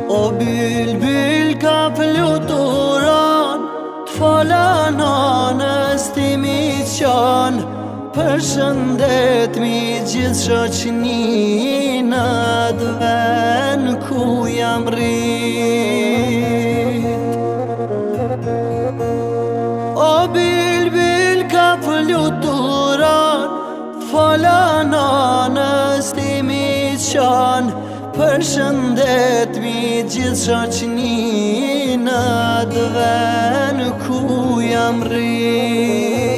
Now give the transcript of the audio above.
O bylbyl ka fluturon, t'fola nanës ti mi qan. Përshëndet mi gjithë shoqni në dven ku jam rrit. O bylbyl ka fluturon, t'fola nanës ti mi qan. Përshëndet mi gjithë shoqni në dven ku jam rrit.